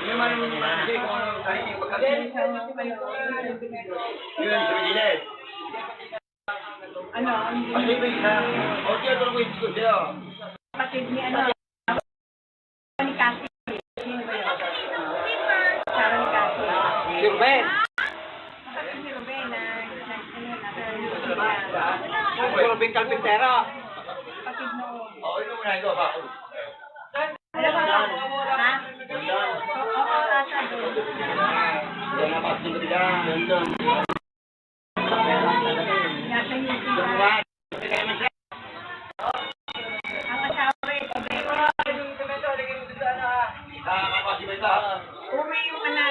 Yung man yung kasi kung ano kahit yung pagkakas. Yun, sa Giles. Ano? Kasi ba isa? O siya ito ko yung school siya. Kapatid ni ano? Ni Cassie. Sino ba yun? Sarah ni Cassie. Si Ruben. Kapatid ni Ruben na Si Ruben Calpintero. kapatid mo. Oo, ito muna ito. Alam mo ba? Ha? Oo, asa doon. Yan na pa sa kabila. Doon. Yasa yung sila. Ang asawa eh. Uwi yung anak